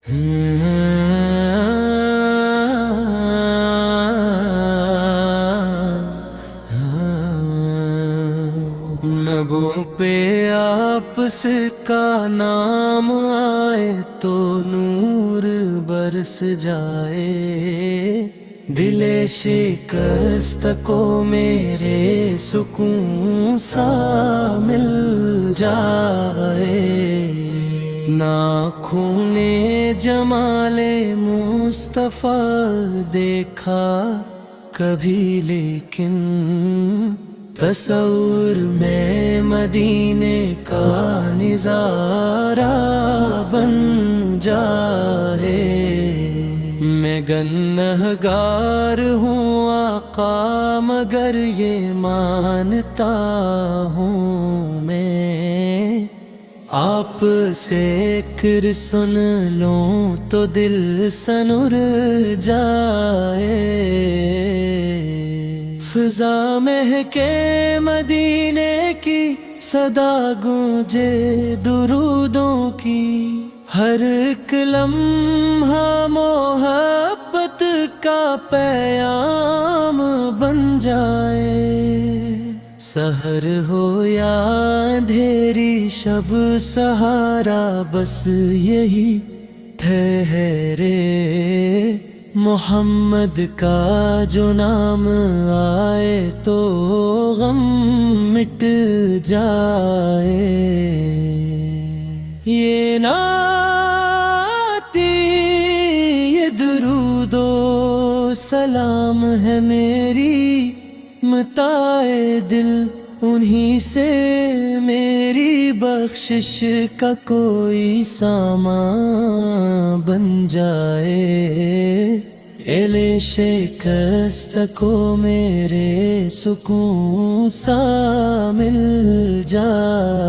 नबों पे आपस का नाम आए तो नूर बरस जाए। दिले शिकस्त को मेरे सुकून सा मिल जाए। नाखूं ने जमाले मुस्तफा देखा कभी, लेकिन तस्वुर में मदीने का नज़ारा बन जाए। मैं गन्नहगार हूँ आका, मगर ये मानता हूँ मैं, आप से जिक्र सुन लूं तो दिल सनुर जाए। फिजा महके मदीने की सदा गूंजे दुरूदों की, हर एक लम्हा मोहब्बत का पैगाम बन जाए। सहर हो या अंधेरी शब सहारा, बस यही ठहरे। मोहम्मद का जो नाम आए तो गम मिट जाए। ये नाती ये दुरूदो सलाम है मेरी, मताए दिल उन्हीं से मेरी बख्शिश का कोई सामान बन जाए। एले शिकस्त को मेरे सुकून सा मिल जाए।